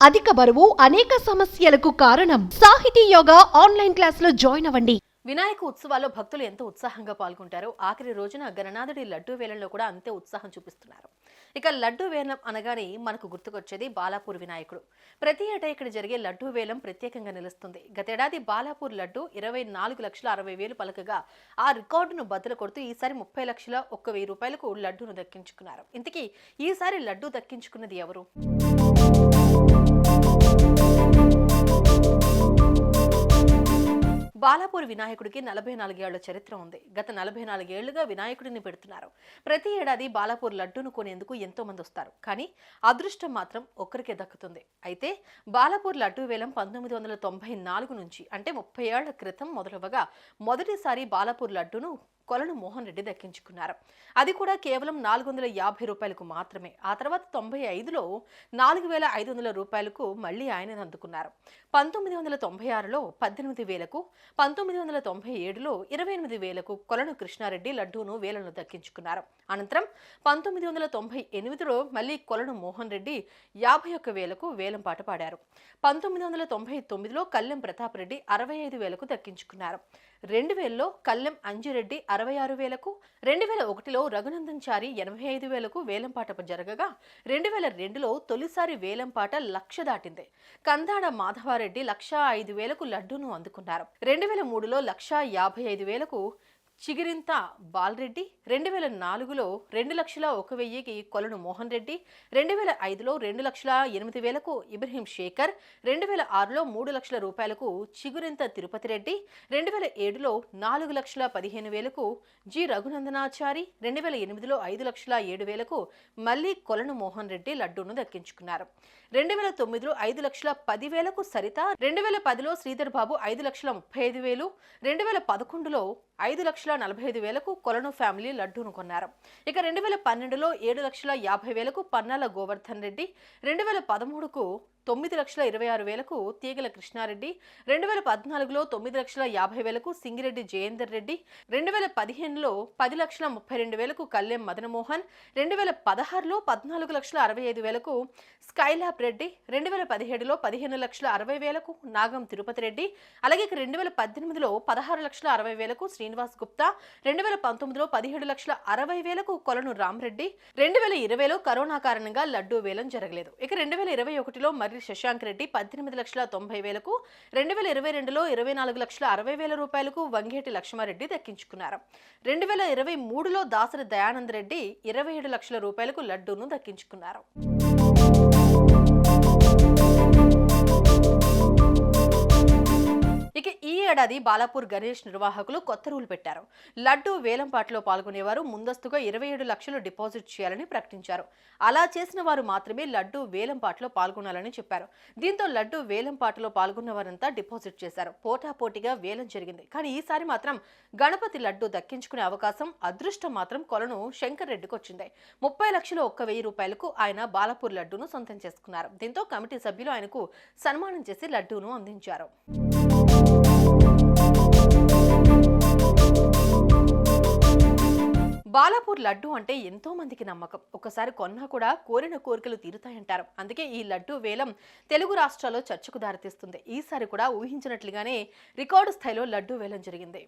అధిక బరువు అనేక సమస్యలకు కారణం. సాహితీ యోగా ఆన్లైన్ క్లాసులో జాయిన్ అవ్వండి. వినాయక ఉత్సవాల్లో భక్తులు ఎంతో ఉత్సాహంగా పాల్గొంటారు. ఆఖరి రోజున గణనాథుడి లడ్డూ వేలంలో కూడా అంతే ఉత్సాహం చూపిస్తున్నారు. ఇక లడ్డూ వేలం అనగానే మనకు గుర్తుకొచ్చేది బాలాపూర్ వినాయకుడు. ప్రతి ఏటా ఇక్కడ జరిగే లడ్డూ వేలం ప్రత్యేకంగా నిలుస్తుంది. గతేడాది బాలాపూర్ లడ్డు 24,60,000 పలకగా ఆ రికార్డును బద్దలు కొడుతూ ఈసారి 30,01,000 రూపాయలకు లడ్డూను దక్కించుకున్నారు. ఇంతకీ ఈసారి లడ్డూ దక్కించుకున్నది ఎవరు? బాలాపూర్ వినాయకుడికి 44 ఏళ్ల చరిత్ర ఉంది. గత 44 ఏళ్లుగా వినాయకుడిని పెడుతున్నారు. ప్రతి ఏడాది బాలాపూర్ లడ్డూను కొనేందుకు ఎంతో మంది వస్తారు. కానీ అదృష్టం మాత్రం ఒక్కరికే దక్కుతుంది. అయితే బాలాపూర్ లడ్డూ వేలం 1994 నుంచి అంటే 30 ఏళ్ల క్రితం మొదలవగా మొదటిసారి బాలాపూర్ లడ్డూను కొలను మోహన్ రెడ్డి దక్కించుకున్నారు. అది కూడా కేవలం 450 రూపాయలకు మాత్రమే. ఆ తర్వాత 95లో 4,500 రూపాయలకు మళ్లీ ఆయన అందుకున్నారు. 1996లో 18,000కు, 1997లో 28,000కు కొలను కృష్ణారెడ్డి లడ్డూను వేలను దక్కించుకున్నారు. అనంతరం 1998లో మళ్లీ కొలను మోహన్ రెడ్డి 51,000కు వేలం పాట పాడారు. 1999లో కల్లెం ప్రతాప్ రెడ్డి 65,000కు దక్కించుకున్నారు. 2000లో కల్లెం అంజిరెడ్డి 66,000కు, 2001లో రఘునందన్ చారి 85,000కు వేలంపాట జరగగా 2002లో తొలిసారి వేలంపాట 1,00,000 దాటింది. కందాడ మాధవారెడ్డి 1,05,000కు లడ్డూను అందుకున్నారు. 2003లో 1,55,000కు చిగిరింత బాలరెడ్డి, 2004లో 2,01,000కి కొలను మోహన్ రెడ్డి, 2005లో 2,08,000కు ఇబ్రహీం శేఖర్, 2006లో 3,00,000 రూపాయలకు చిగురింత తిరుపతి రెడ్డి, 2007లో 4,15,000కు జి రఘునందనాచారి, 2008లో 5,07,000కు మళ్లీ కొలను మోహన్ రెడ్డి లడ్డూను దక్కించుకున్నారు. 2009లో 5,10,000కు సరిత, 2010లో శ్రీధర్ బాబు 5,35,000, 2011లో 5,45,000కు కొలను ఫ్యామిలీ లడ్డూను కొన్నారు. ఇక 2012లో 7,50,000కు పన్నాల గోవర్ధన్ రెడ్డి, 2013కు 9,26,000కు తీగల కృష్ణారెడ్డి, 2014లో 9,50,000కు సింగిరెడ్డి జయేందర్ రెడ్డి, 2015లో 10,32,000కు కల్లెం మదనమోహన్, 2016లో 14,65,000కు స్కైలాబ్ రెడ్డి, 2017లో 15,60,000కు నాగం తిరుపతి రెడ్డి, అలాగే 2018లో 16,60,000కు శ్రీనివాస్ గుప్తా, 2019లో 17,60,000కు కొలను రామరెడ్డి, 2020లో కరోనా కారణంగా లడ్డూ వేలం జరగలేదు. ఇక 2021లో మర్రి శశాంక్ రెడ్డి 18,90,000కు, 2022లో 24,60,000 రూపాయలకు వంగేటి లక్ష్మారెడ్డి దక్కించుకున్నారు. 2023లో దాసరి దయానంద్ రెడ్డి 27 లక్షల రూపాయలకు లడ్డూను దక్కించుకున్నారు. ఇక ఈ ఏడాది బాలాపూర్ గణేష్ నిర్వాహకులు కొత్త రూల్ పెట్టారు. లడ్డూ వేలంపాటలో పాల్గొనేవారు ముందస్తుగా 27 లక్షలు డిపాజిట్ చేయాలని ప్రకటించారు. అలా చేసిన వారు మాత్రమే లడ్డూ వేలంపాటలో పాల్గొనాలని చెప్పారు. దీంతో లడ్డూ వేలంపాటలో పాల్గొన్న వారంతా డిపాజిట్ చేశారు. పోటాపోటీగా వేలం జరిగింది. కానీ ఈసారి మాత్రం గణపతి లడ్డూ దక్కించుకునే అవకాశం, అదృష్టం మాత్రం కొలను శంకర్ రెడ్డికి వచ్చింది. 30,01,000 రూపాయలకు ఆయన బాలాపూర్ లడ్డూను సొంతం చేసుకున్నారు. దీంతో కమిటీ సభ్యులు ఆయనకు సన్మానం చేసి లడ్డూను అందించారు. బాలాపూర్ లడ్డు అంటే ఎంతో మందికి నమ్మకం. ఒకసారి కొన్నా కూడా కోరిన కోరికలు తీరుతాయంటారు. అందుకే ఈ లడ్డు వేలం తెలుగు రాష్ట్రాల్లో చర్చకు దారితీస్తుంది. ఈసారి కూడా ఊహించినట్లుగానే రికార్డు స్థాయిలో లడ్డు వేలం జరిగింది.